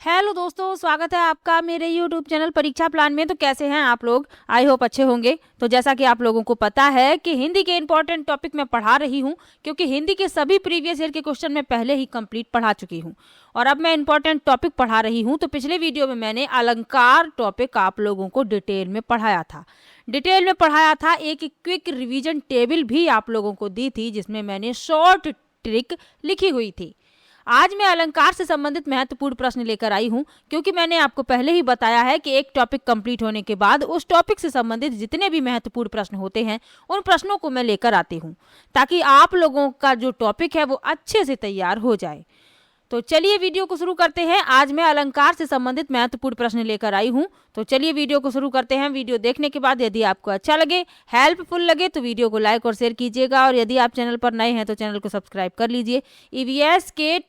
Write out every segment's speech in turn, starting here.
Hello दोस्तों, स्वागत है आपका मेरे यूट्यूब चैनल परीक्षा प्लान में। तो कैसे हैं आप लोग? आई होप अच्छे होंगे। तो जैसा कि आप लोगों को पता है कि हिंदी के इंपॉर्टेंट टॉपिक मैं पढ़ा रही हूं, क्योंकि हिंदी के सभी प्रीवियस ईयर के क्वेश्चन मैं पहले ही कंप्लीट पढ़ा चुकी हूं और अब मैं इंपॉर्टेंट टॉपिक पढ़ा रही हूं। तो पिछले वीडियो में मैंने अलंकार टॉपिक आप लोगों को डिटेल में पढ़ाया था। एक क्विक रिविजन टेबल भी आप लोगों को दी थी, जिसमें मैंने शॉर्ट ट्रिक लिखी हुई थी। आज मैं अलंकार से संबंधित महत्वपूर्ण प्रश्न लेकर आई हूं, क्योंकि मैंने आपको पहले ही बताया है कि एक टॉपिक कंप्लीट होने के बाद उस टॉपिक से संबंधित जितने भी महत्वपूर्ण प्रश्न होते हैं उन प्रश्नों को मैं लेकर आती हूं, ताकि आप लोगों का जो टॉपिक है वो अच्छे से तैयार हो जाए। तो चलिए वीडियो को शुरू करते हैं। आज मैं अलंकार से संबंधित महत्वपूर्ण प्रश्न लेकर आई हूं। तो चलिए वीडियो को शुरू करते हैं। वीडियो देखने के बाद यदि आपको अच्छा लगे, हेल्पफुल लगे, तो वीडियो को लाइक और शेयर कीजिएगा, और यदि आप चैनल पर नए हैं तो चैनल को सब्सक्राइब कर लीजिए। ईवीएस के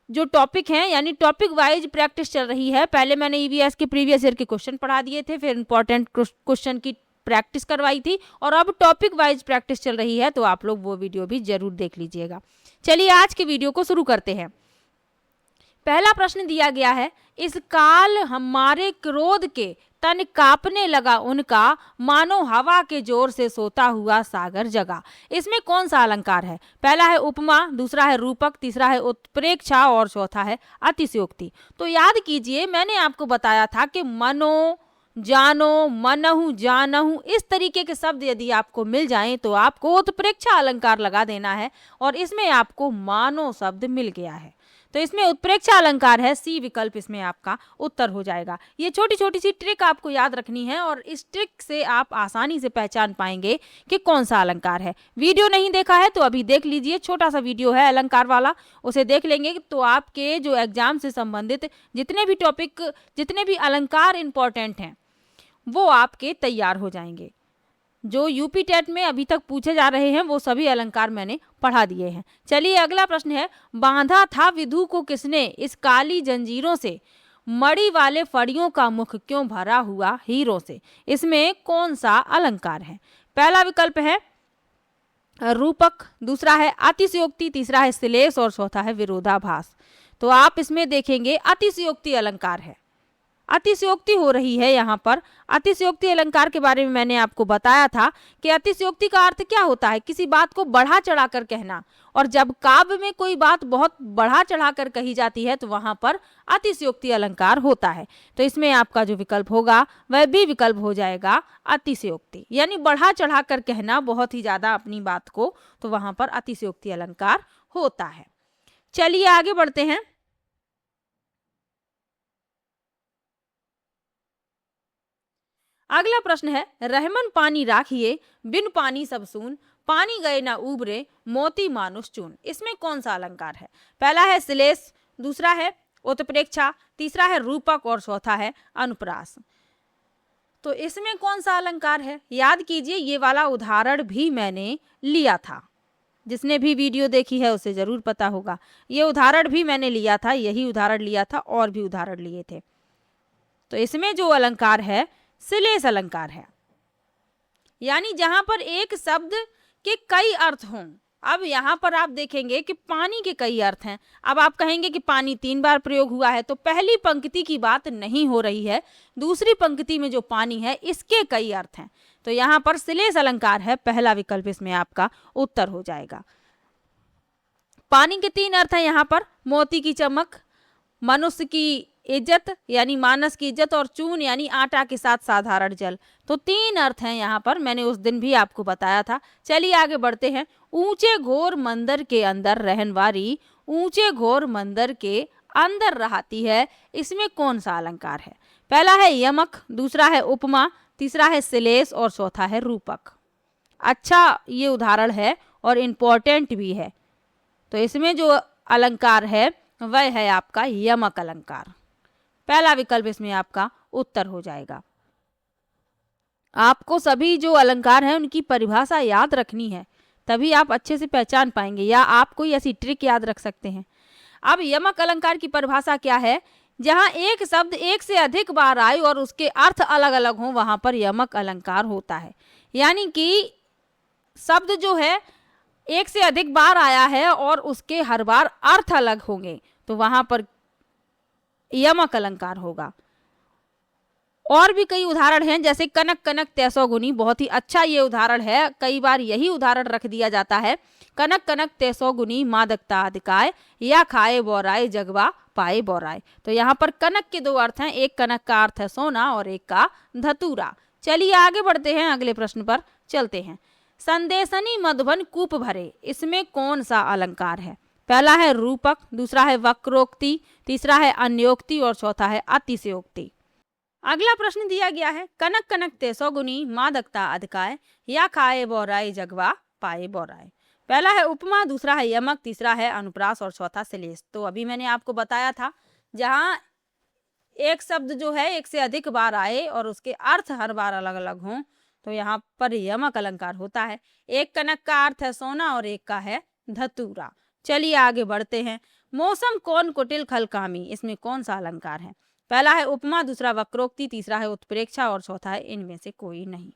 जो टॉपिक हैं, यानी टॉपिक वाइज प्रैक्टिस चल रही है। पहले मैंने ईवीएस के प्रीवियस ईयर के क्वेश्चन पढ़ा दिए थे, फिर इंपॉर्टेंट क्वेश्चन की प्रैक्टिस करवाई थी, और अब टॉपिक वाइज प्रैक्टिस चल रही है। तो आप लोग वो वीडियो भी जरूर देख लीजिएगा। चलिए आज के वीडियो को शुरू करते हैं। पहला प्रश्न दिया गया है, इस काल हमारे क्रोध के तन कांपने लगा उनका, मानो हवा के जोर से सोता हुआ सागर जगा। इसमें कौन सा अलंकार है? पहला है उपमा, दूसरा है रूपक, तीसरा है उत्प्रेक्षा और चौथा है अतिशयोक्ति। तो याद कीजिए, मैंने आपको बताया था कि मनो, जानो, मनहु, जानहु, इस तरीके के शब्द यदि आपको मिल जाएं तो आपको उत्प्रेक्षा अलंकार लगा देना है, और इसमें आपको मानो शब्द मिल गया है तो इसमें उत्प्रेक्षा अलंकार है। सी विकल्प इसमें आपका उत्तर हो जाएगा। ये छोटी छोटी सी ट्रिक आपको याद रखनी है, और इस ट्रिक से आप आसानी से पहचान पाएंगे कि कौन सा अलंकार है। वीडियो नहीं देखा है तो अभी देख लीजिए, छोटा सा वीडियो है अलंकार वाला, उसे देख लेंगे तो आपके जो एग्जाम से संबंधित जितने भी टॉपिक, जितने भी अलंकार इंपॉर्टेंट हैं वो आपके तैयार हो जाएंगे। जो यूपी टेट में अभी तक पूछे जा रहे हैं वो सभी अलंकार मैंने पढ़ा दिए हैं। चलिए अगला प्रश्न है, बांधा था विधु को किसने इस काली जंजीरों से, मणि वाले फड़ियों का मुख क्यों भरा हुआ हीरों से। इसमें कौन सा अलंकार है? पहला विकल्प है रूपक, दूसरा है अतिशयोक्ति, तीसरा है श्लेष और चौथा है विरोधाभास। तो आप इसमें देखेंगे अतिशयोक्ति अलंकार है, अतिशयोक्ति हो रही है यहाँ पर। अतिशयोक्ति अलंकार के बारे में मैंने आपको बताया था कि अतिशयोक्ति का अर्थ क्या होता है? किसी बात को बढ़ा चढ़ा कर कहना, और जब काव्य में कोई बात बहुत बढ़ा चढ़ा कर कही जाती है तो वहां पर अतिशयोक्ति अलंकार होता है। तो इसमें आपका जो विकल्प होगा वह भी विकल्प हो जाएगा अतिशयोक्ति, यानी बढ़ा चढ़ा कर कहना बहुत ही ज्यादा अपनी बात को, तो वहां पर अतिशयोक्ति अलंकार होता है। चलिए आगे बढ़ते हैं। अगला प्रश्न है, रहमन पानी राखिए बिन पानी सब सून, पानी गए ना उबरे मोती मानुष चून। इसमें कौन सा अलंकार है? पहला है श्लेष, दूसरा है उत्प्रेक्षा, तीसरा है रूपक और चौथा है अनुप्रास। तो इसमें कौन सा अलंकार है? याद कीजिए, ये वाला उदाहरण भी मैंने लिया था। जिसने भी वीडियो देखी है उसे जरूर पता होगा। ये उदाहरण भी मैंने लिया था, यही उदाहरण लिया था, और भी उदाहरण लिए थे। तो इसमें जो अलंकार है श्लेष अलंकार है, यानी जहां पर एक शब्द के कई अर्थ हों। अब यहाँ पर आप देखेंगे कि पानी के कई अर्थ हैं। अब आप कहेंगे कि पानी 3 बार प्रयोग हुआ है, तो पहली पंक्ति की बात नहीं हो रही है, दूसरी पंक्ति में जो पानी है इसके कई अर्थ हैं। तो यहाँ पर श्लेष अलंकार है, पहला विकल्प इसमें आपका उत्तर हो जाएगा। पानी के 3 अर्थ हैं यहाँ पर, मोती की चमक, मनुष्य की इज्जत यानी मानस की इज्जत, और चून यानी आटा के साथ साधारण जल। तो 3 अर्थ हैं यहाँ पर, मैंने उस दिन भी आपको बताया था। चलिए आगे बढ़ते हैं। ऊंचे घोर मंदिर के अंदर रहनवारी, ऊंचे घोर मंदिर के अंदर रहती है। इसमें कौन सा अलंकार है? पहला है यमक, दूसरा है उपमा, तीसरा है श्लेष और चौथा है रूपक। अच्छा ये उदाहरण है और इम्पोर्टेंट भी है। तो इसमें जो अलंकार है वह है आपका यमक अलंकार। पहला विकल्प इसमें आपका उत्तर हो जाएगा। आपको सभी जो अलंकार हैं उनकी परिभाषा याद रखनी है, तभी आप अच्छे से पहचान पाएंगे, या आप कोई ऐसी ट्रिक याद रख सकते हैं। अब यमक अलंकार की परिभाषा क्या है? जहां एक शब्द एक से अधिक बार आए और उसके अर्थ अलग अलग हों, वहां पर यमक अलंकार होता है। यानी कि शब्द जो है एक से अधिक बार आया है और उसके हर बार अर्थ अलग होंगे, तो वहां पर यमक अलंकार होगा। और भी कई उदाहरण हैं, जैसे कनक कनक तैसो गुनी, बहुत ही अच्छा ये उदाहरण है, कई बार यही उदाहरण रख दिया जाता है। कनक कनक तैसो गुनी मादकता अधिकाय, या खाए बोराए जगवा पाए बोराए। तो यहाँ पर कनक के दो अर्थ हैं, एक कनक का अर्थ है सोना और एक का धतूरा। चलिए आगे बढ़ते हैं, अगले प्रश्न पर चलते हैं। संदेशनी मधुबन कूप भरे, इसमें कौन सा अलंकार है? पहला है रूपक, दूसरा है वक्रोक्ति, तीसरा है अन्योक्ति और चौथा है अतिशयोक्ति। अगला प्रश्न दिया गया है, कनक कनक तैसो गुनी मादकता अधिकाय, या खाए बोराए जगवा पाए बोराए। पहला है उपमा, दूसरा है यमक, तीसरा है अनुप्रास और चौथा श्लेष। तो अभी मैंने आपको बताया था, जहाँ एक शब्द जो है एक से अधिक बार आए और उसके अर्थ हर बार अलग अलग हों, तो यहाँ पर यमक अलंकार होता है। एक कनक का अर्थ है सोना और एक का है धतूरा। चलिए आगे बढ़ते हैं। मौसम कौन कुटिल खलकामी, इसमें कौन सा अलंकार है? पहला है उपमा, दूसरा वक्रोक्ति, तीसरा है उत्प्रेक्षा और चौथा है इनमें से कोई नहीं।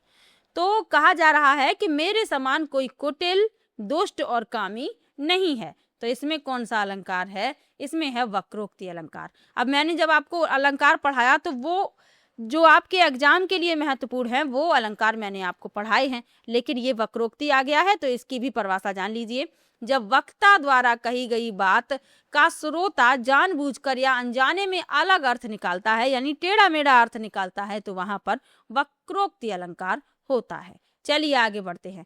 तो कहा जा रहा है कि मेरे समान कोई कुटिल, दुष्ट और कामी नहीं है। तो इसमें कौन सा अलंकार है? इसमें है वक्रोक्ति अलंकार। अब मैंने जब आपको अलंकार पढ़ाया तो वो जो आपके एग्जाम के लिए महत्वपूर्ण है वो अलंकार मैंने आपको पढ़ाए हैं, लेकिन ये वक्रोक्ति आ गया है तो इसकी भी परिभाषा जान लीजिए। जब वक्ता द्वारा कही गई बात का श्रोता जानबूझकर या अनजाने में अलग अर्थ निकालता है, यानी टेढ़ा मेढ़ा अर्थ निकालता है, तो वहां पर वक्रोक्ति अलंकार होता है। चलिए आगे बढ़ते हैं।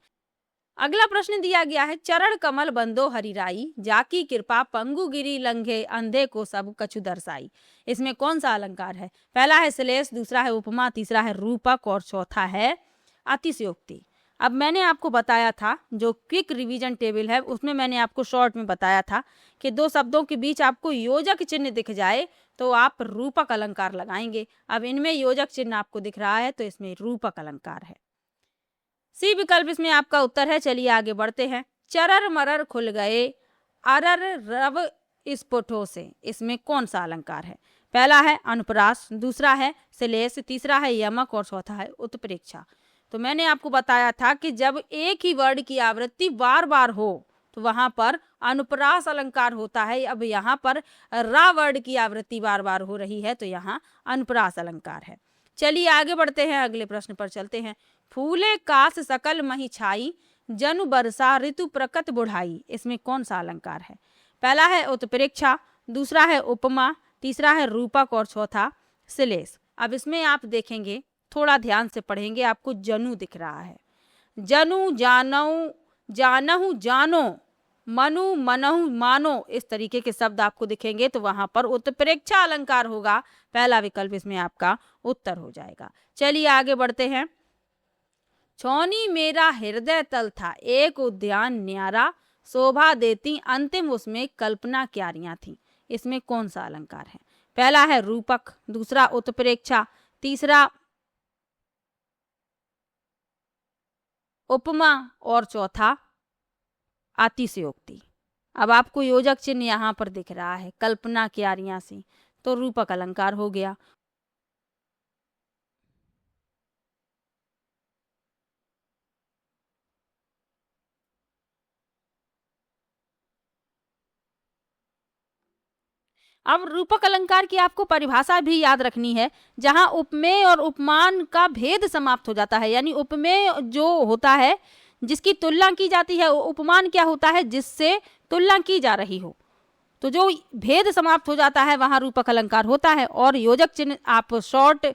अगला प्रश्न दिया गया है, चरण कमल बंदो हरिराई, जाकी कृपा पंगु गिरी लंघे, अंधे को सब कछु दर्शाई। इसमें कौन सा अलंकार है? पहला है श्लेष, दूसरा है उपमा, तीसरा है रूपक और चौथा है अतिशयोक्ति। अब मैंने आपको बताया था, जो क्विक रिवीजन टेबल है उसमें मैंने आपको शॉर्ट में बताया था कि दो शब्दों के बीच आपको योजक चिन्ह दिख जाए तो आप रूपक अलंकार लगाएंगे। अब इनमें योजक चिन्ह आपको दिख रहा है तो इसमें रूपक अलंकार है। सी विकल्प इसमें आपका उत्तर है। चलिए आगे बढ़ते हैं। चरर मरर खुल गए, अरर रव स्फुटों से, इसमें कौन सा अलंकार है? पहला है अनुप्रास, दूसरा है श्लेष, तीसरा है यमक और चौथा है उत्प्रेक्षा। तो मैंने आपको बताया था कि जब एक ही वर्ड की आवृत्ति बार बार हो तो वहां पर अनुप्रास अलंकार होता है। अब यहाँ पर रा वर्ड की आवृत्ति बार बार हो रही है तो यहाँ अनुप्रास अलंकार है। चलिए आगे बढ़ते हैं, अगले प्रश्न पर चलते हैं। फूले कास सकल मही छाई, जनु बरसा ऋतु प्रकट बुढ़ाई, इसमें कौन सा अलंकार है? पहला है उत्प्रेक्षा, दूसरा है उपमा, तीसरा है रूपक और चौथा श्लेष। अब इसमें आप देखेंगे, थोड़ा ध्यान से पढ़ेंगे, आपको जनु दिख रहा है। जनु, जानऊ, जानहु, जानो, मनु, मनहु, मानो, इस तरीके के शब्द आपको दिखेंगे तो वहां पर उत्प्रेक्षा अलंकार होगा। पहला विकल्प इसमें आपका उत्तर हो जाएगा। चलिए आगे बढ़ते हैं। छौनी मेरा हृदय तल था, एक उद्यान न्यारा, शोभा देती अंतिम उसमें कल्पना क्यारियां थी, इसमें कौन सा अलंकार है? पहला है रूपक, दूसरा उत्प्रेक्षा, तीसरा उपमा और चौथा अतिशयोक्ति। अब आपको योजक चिन्ह यहाँ पर दिख रहा है, कल्पना क्यारियां सी, तो रूपक अलंकार हो गया। अब रूपक अलंकार की आपको परिभाषा भी याद रखनी है, जहां उपमेय और उपमान का भेद समाप्त हो जाता है। यानी उपमेय जो होता है जिसकी तुलना की जाती है, उपमान क्या होता है? जिससे तुलना की जा रही हो। तो जो भेद समाप्त हो जाता है वहां रूपक अलंकार होता है। और योजक चिन्ह आप शॉर्ट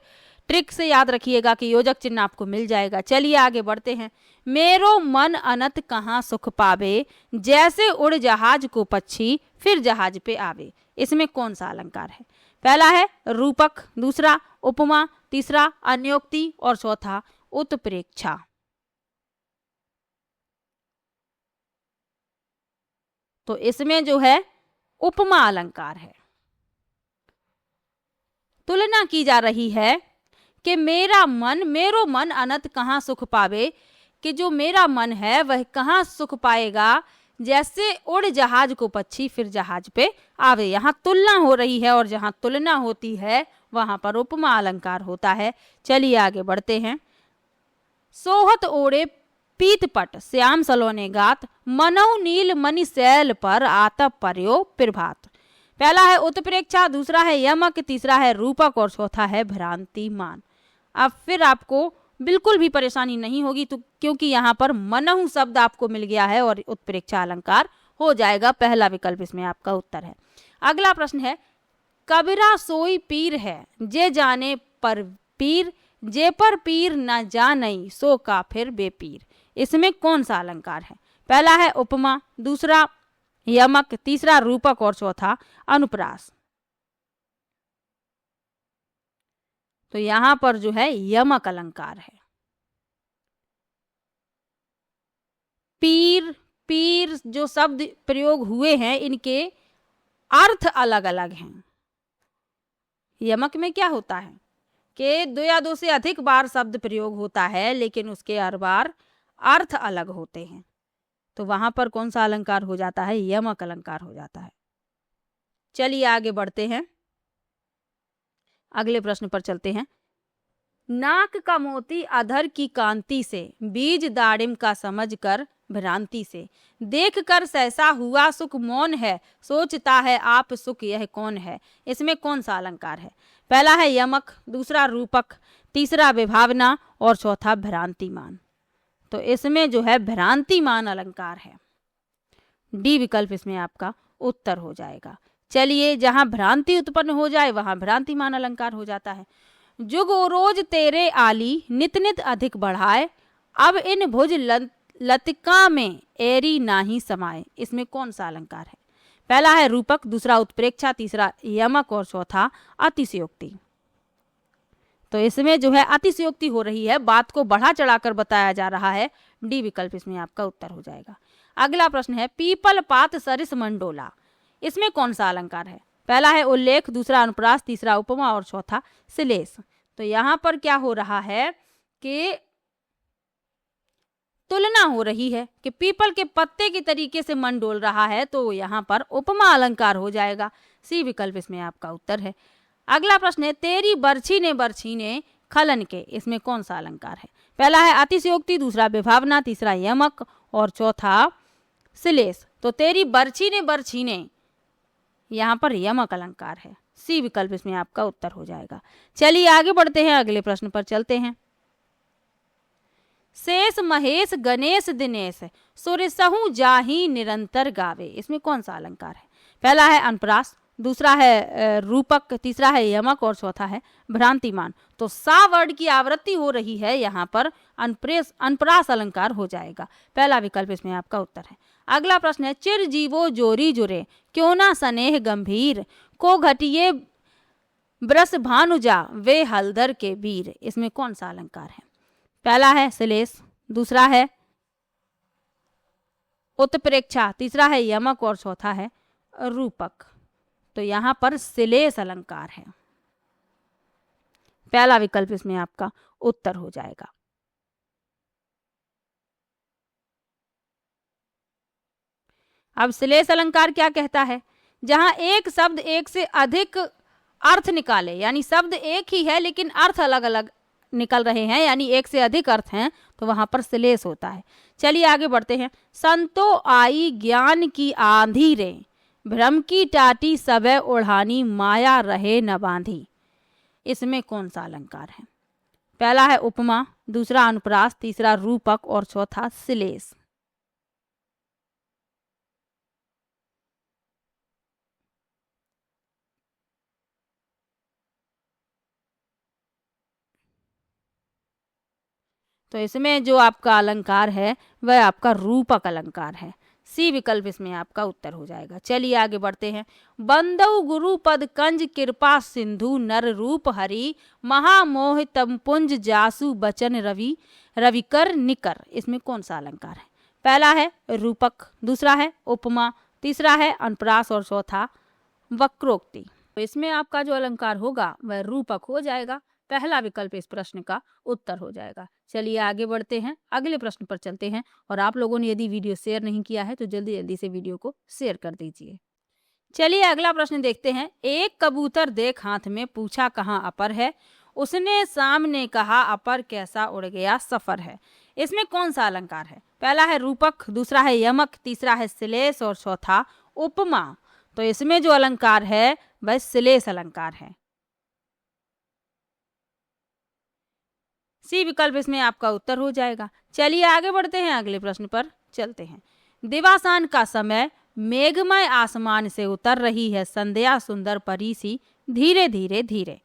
ट्रिक से याद रखिएगा कि योजक चिन्ह आपको मिल जाएगा। चलिए आगे बढ़ते हैं। मेरो मन अनत कहाँ सुख पावे, जैसे उड़ जहाज को पक्षी फिर जहाज पे आवे, इसमें कौन सा अलंकार है? पहला है रूपक, दूसरा उपमा, तीसरा अन्योक्ति और चौथा उत्प्रेक्षा। तो इसमें जो है उपमा अलंकार है। तुलना की जा रही है कि मेरो मन अनंत कहाँ सुख पावे, कि जो मेरा मन है वह कहाँ सुख पाएगा, जैसे उड़ जहाज को पक्षी फिर जहाज पे आवे। यहाँ तुलना हो रही है और जहाँ तुलना होती है वहां पर उपमा अलंकार होता है। चलिए आगे बढ़ते हैं। सोहत ओढ़े पीतपट, श्याम सलोने गात, मनहु नील मणि शैल पर आतप पर्यो प्रभात। पहला है उत्प्रेक्षा, दूसरा है यमक, तीसरा है रूपक और चौथा है भ्रांतिमान। अब फिर आपको बिल्कुल भी परेशानी नहीं होगी तो क्योंकि यहाँ पर मनहु शब्द आपको मिल गया है और उत्प्रेक्षा अलंकार हो जाएगा। पहला विकल्प इसमें आपका उत्तर है। अगला प्रश्न है, कबीरा सोई पीर है, जे जाने पर पीर, जे पर पीर न जानई सो का फिर बेपीर। इसमें कौन सा अलंकार है? पहला है उपमा, दूसरा यमक, तीसरा रूपक और चौथा अनुप्रास। तो यहां पर जो है यमक अलंकार है। पीर, पीर जो शब्द प्रयोग हुए हैं इनके अर्थ अलग अलग हैं। यमक में क्या होता है कि दो या दो से अधिक बार शब्द प्रयोग होता है लेकिन उसके हर बार अर्थ अलग होते हैं। तो वहां पर कौन सा अलंकार हो जाता है? यमक अलंकार हो जाता है। चलिए आगे बढ़ते हैं, अगले प्रश्न पर चलते हैं। नाक का मोती अधर की कांति से, बीज दाड़िम का समझ कर भ्रांति से, देख कर सहसा हुआ सुख मौन है, सोचता है आप सुख यह कौन है। इसमें कौन सा अलंकार है? पहला है यमक, दूसरा रूपक, तीसरा विभावना और चौथा भ्रांतिमान। तो इसमें जो है भ्रांतिमान अलंकार है। डी विकल्प इसमें आपका उत्तर हो जाएगा। चलिए, जहां भ्रांति उत्पन्न हो जाए वहां भ्रांतिमान अलंकार हो जाता है। जुग रोज तेरे आली, नित नित अधिक बढ़ाए, अब इन भुज लतिका में एरी नाही समाए। इसमें कौन सा अलंकार है? पहला है रूपक, दूसरा उत्प्रेक्षा, तीसरा यमक और चौथा अतिशयोक्ति। तो इसमें जो है अतिशयोक्ति हो रही है, बात को बढ़ा चढ़ाकर बताया जा रहा है। डी विकल्प इसमें आपका उत्तर हो जाएगा। अगला प्रश्न है, पीपल पात सरिस मंडोला। इसमें कौन सा अलंकार है? पहला है उल्लेख, दूसरा अनुप्रास, तीसरा उपमा और चौथा श्लेष। तो यहाँ पर क्या हो रहा है कि तुलना हो रही है कि पीपल के पत्ते की तरीके से मन डोल रहा है, तो यहाँ पर उपमा अलंकार हो जाएगा। सी विकल्प इसमें आपका उत्तर है। अगला प्रश्न है, तेरी बरछी ने खलन के। इसमें कौन सा अलंकार है? पहला है अतिशयोक्ति, दूसरा विभावना, तीसरा यमक और चौथा श्लेष। तो तेरी बरछी ने यहाँ पर यमक अलंकार है। सी विकल्प इसमें आपका उत्तर हो जाएगा। चलिए आगे बढ़ते हैं, अगले प्रश्न पर चलते हैं। शेष महेश गणेश दिनेश, सुरसहु जाहि निरंतर गावे। इसमें कौन सा अलंकार है? पहला है अनुप्रास, दूसरा है रूपक, तीसरा है यमक और चौथा है भ्रांतिमान। तो सा वर्ड की आवृत्ति हो रही है, यहाँ पर अनुप्रास अलंकार हो जाएगा। पहला विकल्प इसमें आपका उत्तर है। अगला प्रश्न है, चिर जीवो जोरी जुरे, क्यों ना स्नेह गंभीर, को घटिए ब्रस भानुजा वे हलधर के वीर। इसमें कौन सा अलंकार है? पहला है श्लेष, दूसरा है उत्प्रेक्षा, तीसरा है यमक और चौथा है रूपक। तो यहाँ पर श्लेष अलंकार है। पहला विकल्प इसमें आपका उत्तर हो जाएगा। अब श्लेष अलंकार क्या कहता है? जहां एक शब्द एक से अधिक अर्थ निकाले, यानी शब्द एक ही है लेकिन अर्थ अलग अलग निकल रहे हैं, यानी एक से अधिक अर्थ हैं, तो वहां पर श्लेष होता है। चलिए आगे बढ़ते हैं। संतो आई ज्ञान की आंधी रे, भ्रम की टाटी सबे ओढ़ानी, माया रहे न बांधी। इसमें कौन सा अलंकार है? पहला है उपमा, दूसरा अनुप्रास, तीसरा रूपक और चौथा श्लेष। तो इसमें जो आपका अलंकार है वह आपका रूपक अलंकार है। सी विकल्प इसमें आपका उत्तर हो जाएगा। चलिए आगे बढ़ते हैं। बंदौ गुरु पद कंज कृपा सिंधु, नर रूप हरि महामोह तमपुंज जासु बचन रवि, रविकर निकर। इसमें कौन सा अलंकार है? पहला है रूपक, दूसरा है उपमा, तीसरा है अनुप्रास और चौथा वक्रोक्ति। तो इसमें आपका जो अलंकार होगा वह रूपक हो जाएगा। पहला विकल्प इस प्रश्न का उत्तर हो जाएगा। चलिए आगे बढ़ते हैं, अगले प्रश्न पर चलते हैं। और आप लोगों ने यदि वीडियो शेयर नहीं किया है तो जल्दी जल्दी से वीडियो को शेयर कर दीजिए। चलिए अगला प्रश्न देखते हैं। एक कबूतर देख हाथ में, पूछा कहाँ अपर है, उसने सामने कहा अपर कैसा उड़ गया सफर है। इसमें कौन सा अलंकार है? पहला है रूपक, दूसरा है यमक, तीसरा है श्लेष और चौथा उपमा। तो इसमें जो अलंकार है वह श्लेष अलंकार है। सी विकल्प इसमें आपका उत्तर हो जाएगा। चलिए आगे बढ़ते हैं, अगले प्रश्न पर चलते हैं। दिवासान का समय, मेघमय आसमान से उतर रही है संध्या सुंदर परी सी, धीरे धीरे धीरे।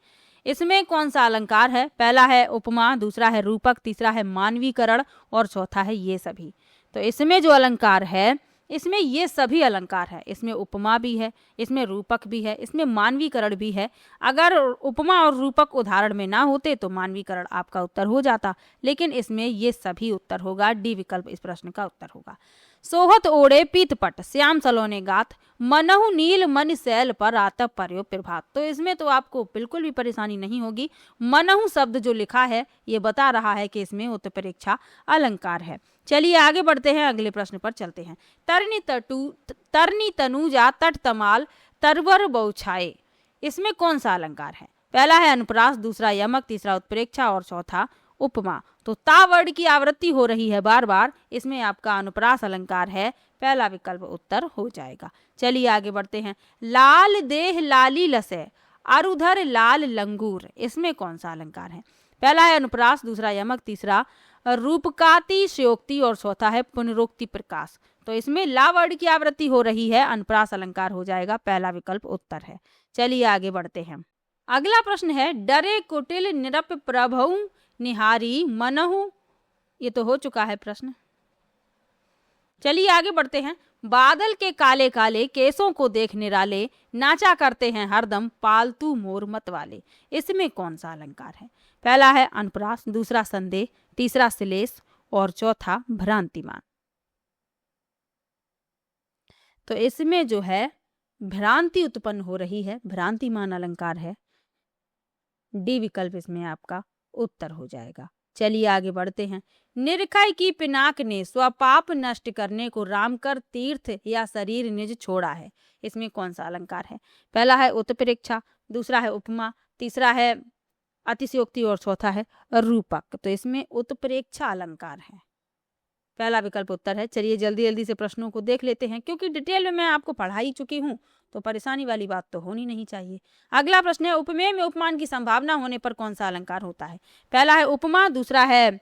इसमें कौन सा अलंकार है? पहला है उपमा, दूसरा है रूपक, तीसरा है मानवीकरण और चौथा है ये सभी। तो इसमें जो अलंकार है इसमें ये सभी अलंकार है। इसमें उपमा भी है, इसमें रूपक भी है, इसमें मानवीकरण भी है। अगर उपमा और रूपक उदाहरण में ना होते तो मानवीकरण आपका उत्तर हो जाता, लेकिन इसमें ये सभी उत्तर होगा। डी विकल्प इस प्रश्न का उत्तर होगा। सोहत ओढ़े पीतपट, श्याम सलोने गात, मनहु नील मन शैल पर आतप पर्यो प्रभात। तो इसमें तो आपको बिल्कुल भी परेशानी नहीं होगी। मनहु शब्द जो लिखा है ये बता रहा है कि इसमें उत्प्रेक्षा अलंकार है। चलिए आगे बढ़ते हैं, अगले प्रश्न पर चलते हैं। तरनी तनुजा तट तमाल तरवर बौछाए। इसमें कौन सा अलंकार है? पहला है अनुप्रास, दूसरा यमक, तीसरा उत्प्रेक्षा और चौथा उपमा। तो ता वर्ड की आवृत्ति हो रही है बार बार, इसमें आपका अनुप्रास अलंकार है। पहला विकल्प उत्तर हो जाएगा। चलिए आगे बढ़ते हैं। लाल देह लाली लसे, अरुधर लाल लंगूर। इसमें कौन सा अलंकार है? पहला है अनुप्रास, दूसरा यमक, तीसरा रूपकाति शयोक्ति और चौथा है पुनरोक्ति प्रकाश। तो इसमें ला वर्ड की आवृत्ति हो रही है, अनुप्रास अलंकार हो जाएगा। पहला विकल्प उत्तर है। चलिए आगे बढ़ते हैं। अगला प्रश्न है, डरे कुटिल निरप प्रभु निहारी मनहु। ये तो हो चुका है प्रश्न। चलिए आगे बढ़ते हैं। बादल के काले काले केसों को देख निराले, नाचा करते हैं हरदम पालतू मोर मत वाले। इसमें कौन सा अलंकार है? पहला है अनुप्रास, दूसरा संदेह, तीसरा श्लेष और चौथा भ्रांतिमान। तो इसमें जो है भ्रांति उत्पन्न हो रही है, भ्रांतिमान अलंकार है। डी विकल्प इसमें आपका उत्तर हो जाएगा। चलिए आगे बढ़ते हैं। निरखय की पिनाक ने स्वपाप नष्ट करने को राम कर तीर्थ या शरीर निज छोड़ा है। इसमें कौन सा अलंकार है? पहला है उत्प्रेक्षा, दूसरा है उपमा, तीसरा है अतिशयोक्ति और चौथा है रूपक। तो इसमें उत्प्रेक्षा अलंकार है। पहला विकल्प उत्तर है। चलिए जल्दी जल्दी से प्रश्नों को देख लेते हैं, क्योंकि डिटेल में मैं आपको पढ़ा ही चुकी हूँ तो परेशानी वाली बात तो होनी नहीं चाहिए। अगला प्रश्न है, उपमेय में उपमान की संभावना होने पर कौन सा अलंकार होता है? पहला है उपमा, दूसरा है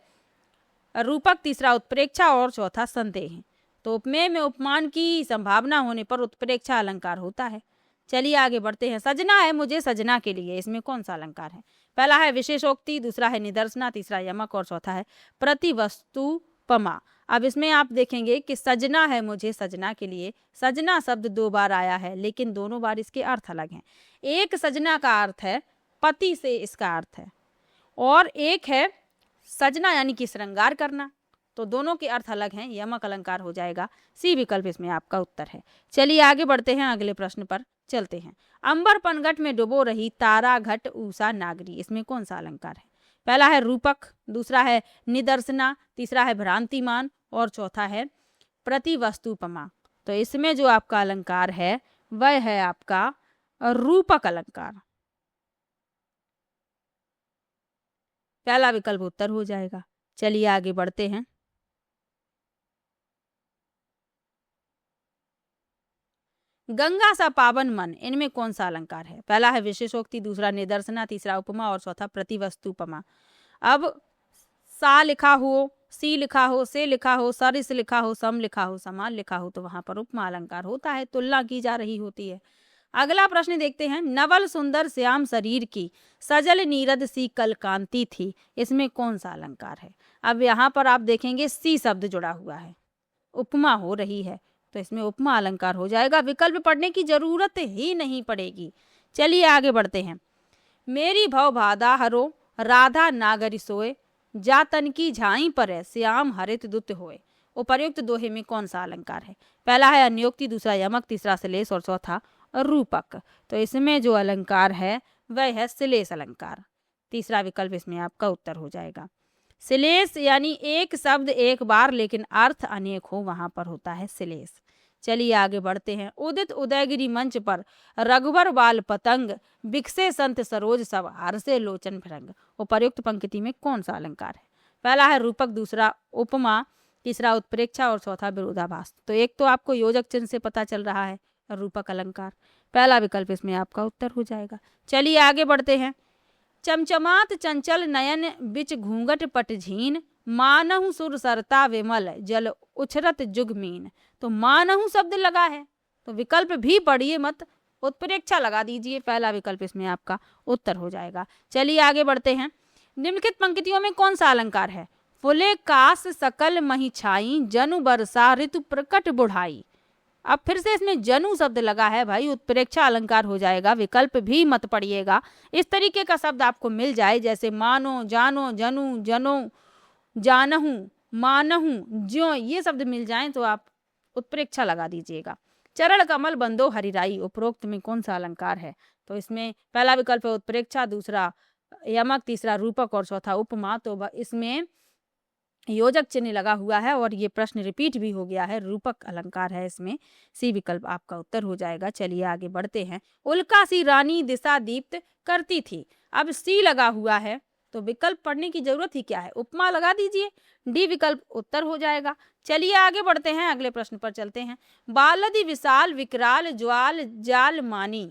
रूपक, तीसरा उत्प्रेक्षा और चौथा संदेह। तो उपमेय में उपमान की संभावना होने पर उत्प्रेक्षा अलंकार होता है। चलिए आगे बढ़ते हैं। सजना है मुझे सजना के लिए। इसमें कौन सा अलंकार है? पहला है विशेषोक्ति, दूसरा है निदर्शना, तीसरा यमक और चौथा है प्रतिवस्तुपमा। अब इसमें आप देखेंगे कि सजना है मुझे सजना के लिए, सजना शब्द 2 बार आया है, लेकिन दोनों बार इसके अर्थ अलग हैं। एक सजना का अर्थ है पति से, इसका अर्थ है, और एक है सजना यानी कि श्रृंगार करना। तो दोनों के अर्थ अलग हैं, यमक अलंकार हो जाएगा। सी विकल्प इसमें आपका उत्तर है। चलिए आगे बढ़ते हैं, अगले प्रश्न पर चलते हैं। अंबर पनघट में डुबो रही तारा घट ऊषा नागरी। इसमें कौन सा अलंकार है? पहला है रूपक, दूसरा है निदर्शना, तीसरा है भ्रांतिमान और चौथा है प्रतिवस्तुपमा। तो इसमें जो आपका अलंकार है वह है आपका रूपक अलंकार। पहला विकल्प उत्तर हो जाएगा। चलिए आगे बढ़ते हैं। गंगा सा पावन मन, इनमें कौन सा अलंकार है? पहला है विशेषोक्ति, दूसरा निदर्शना, तीसरा उपमा और चौथा प्रतिवस्तुपमा। अब सा लिखा हो, सी लिखा हो, से लिखा हो, सरिस लिखा हो, सम लिखा हो, समान लिखा हो तो वहां पर उपमा अलंकार होता है, तुलना की जा रही होती है। अगला प्रश्न देखते हैं। नवल सुंदर श्याम शरीर की, सजल नीरद सी कल कांति थी। इसमें कौन सा अलंकार है? अब यहाँ पर आप देखेंगे सी शब्द जुड़ा हुआ है, उपमा हो रही है, तो इसमें उपमा अलंकार हो जाएगा। विकल्प पढ़ने की जरूरत ही नहीं पड़ेगी। चलिए आगे बढ़ते हैं। मेरी भव बाधा हरो, राधा नागरी सोए, जातन की झाई पर श्याम हरित दुत होए। उपर्युक्त दोहे में कौन सा अलंकार है? पहला है अन्योक्ति, दूसरा यमक, तीसरा श्लेष और चौथा रूपक। तो इसमें जो अलंकार है वह है श्लेष अलंकार। तीसरा विकल्प इसमें आपका उत्तर हो जाएगा। श्लेष यानी एक शब्द एक बार लेकिन अर्थ अनेक हो, वहां पर होता है श्लेष। चलिए आगे बढ़ते हैं। उदित उदयगिरी मंच पर रघुवर बाल पतंग, बिकसे संत सरोज सब हर्षे लोचन भृंग। उपर्युक्त पंक्ति में कौन सा अलंकार है? पहला है रूपक, दूसरा उपमा, तीसरा उत्प्रेक्षा और चौथा विरोधाभास। तो एक तो आपको योजक चिन्ह से पता चल रहा है रूपक अलंकार। पहला विकल्प इसमें आपका उत्तर हो जाएगा। चलिए आगे बढ़ते हैं। चमचमात चंचल नयन बिच घूंघट पट झीन, मानहु सुर सरता विमल जल उछरत जुगमीन। तो मानहु शब्द लगा है, तो विकल्प भी पढ़िए मत, उत्प्रेक्षा लगा दीजिए। पहला विकल्प इसमें आपका उत्तर हो जाएगा। चलिए आगे बढ़ते हैं। निम्नलिखित पंक्तियों में कौन सा अलंकार है? फुले कास सकल मही छाई, जनु बरसा ऋतु प्रकट बुढ़ाई। अब फिर से इसमें जनु शब्द लगा है भाई, उत्प्रेक्षा अलंकार हो जाएगा। विकल्प भी मत पढ़िएगा। इस तरीके का शब्द आपको मिल जाए जैसे मानो, जानो, जनु, जनो, जानहू, मानहू, ज्यों, ये शब्द मिल जाएं तो आप उत्प्रेक्षा लगा दीजिएगा। चरण कमल बंदो हरिराई, उपरोक्त में कौन सा अलंकार है? तो इसमें पहला विकल्प है उत्प्रेक्षा, दूसरा यमक, तीसरा रूपक और चौथा उपमा। तो इसमें योजक चिन्ह लगा हुआ है और ये प्रश्न रिपीट भी हो गया है, रूपक अलंकार है इसमें। सी विकल्प आपका उत्तर हो जाएगा। चलिए आगे बढ़ते हैं। उल्का सी रानी दिशा दीप्त करती थी, अब सी लगा हुआ है तो विकल्प पढ़ने की जरूरत ही क्या है, उपमा लगा दीजिए। डी विकल्प उत्तर हो जाएगा। चलिए आगे बढ़ते हैं, अगले प्रश्न पर चलते हैं। बालदि विशाल विकराल ज्वाल जाल मानी,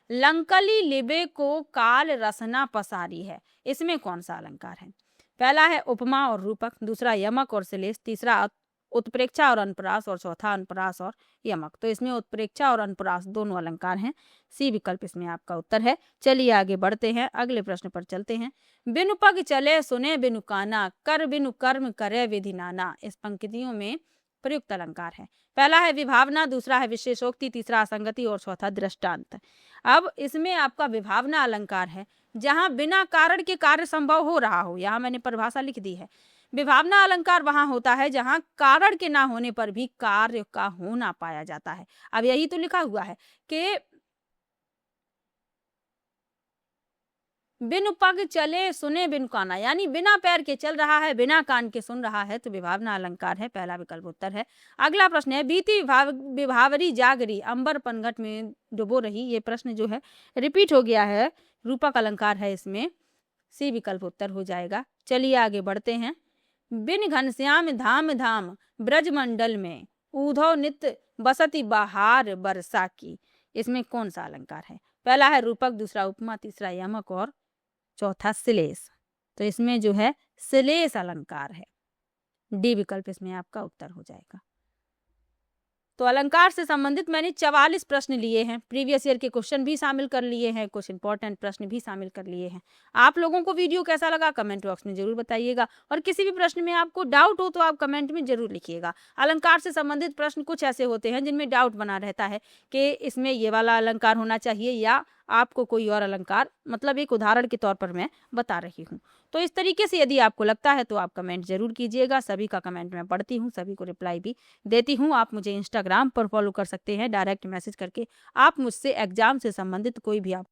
लंकली लिबे को काल रसना पसारी है। इसमें कौन सा अलंकार है? पहला है उपमा और रूपक, दूसरा यमक और श्लेष, तीसरा उत्प्रेक्षा और अनुप्रास और चौथा अनुप्रास और यमक। तो इसमें उत्प्रेक्षा और अनुप्रास दोनों अलंकार हैं। सी विकल्प इसमें आपका उत्तर है। चलिए आगे बढ़ते हैं, अगले प्रश्न पर चलते हैं। बिनु पग चले सुने बिनु काना, कर बिनु कर्म करे विधि नाना। इस पंक्तियों में प्रयुक्त अलंकार है। पहला है विभावना, दूसरा है विशेषोक्ति, तीसरा असंगति और चौथा दृष्टांत। अब इसमें आपका विभावना अलंकार है जहां बिना कारण के कार्य संभव हो रहा हो, यहाँ मैंने परिभाषा लिख दी है। विभावना अलंकार वहां होता है जहां कारण के ना होने पर भी कार्य का होना पाया जाता है। अब यही तो लिखा हुआ है कि बिनु पग चले सुने बिनु काना, यानी बिना पैर के चल रहा है, बिना कान के सुन रहा है, तो विभावना अलंकार है। पहला विकल्प उत्तर है। अगला प्रश्न है। बीती विभावरी जागरी, अंबर पनघट में डुबो रही। ये प्रश्न जो है रिपीट हो गया है, रूपक अलंकार है इसमें। सी विकल्प उत्तर हो जाएगा। चलिए आगे बढ़ते हैं। बिन घनश्याम धाम धाम ब्रजमंडल में, ऊधो नित बसती बहार बरसा की। इसमें कौन सा अलंकार है? पहला है रूपक, दूसरा उपमा, तीसरा यमक और चौथा श्लेष। तो इसमें जो है श्लेष अलंकार है। डी विकल्प इसमें आपका उत्तर हो जाएगा। तो अलंकार से संबंधित मैंने 44 प्रश्न लिए हैं, प्रीवियस ईयर के क्वेश्चन भी शामिल कर लिए हैं, कुछ इंपॉर्टेंट प्रश्न भी शामिल कर लिए हैं। आप लोगों को वीडियो कैसा लगा कमेंट बॉक्स में जरूर बताइएगा, और किसी भी प्रश्न में आपको डाउट हो तो आप कमेंट में जरूर लिखिएगा। अलंकार से संबंधित प्रश्न कुछ ऐसे होते हैं जिनमें डाउट बना रहता है कि इसमें ये वाला अलंकार होना चाहिए या आपको कोई और अलंकार, मतलब एक उदाहरण के तौर पर मैं बता रही हूँ। तो इस तरीके से यदि आपको लगता है तो आप कमेंट जरूर कीजिएगा। सभी का कमेंट मैं पढ़ती हूँ, सभी को रिप्लाई भी देती हूँ। आप मुझे इंस्टाग्राम पर फॉलो कर सकते हैं, डायरेक्ट मैसेज करके आप मुझसे एग्जाम से संबंधित कोई भी आप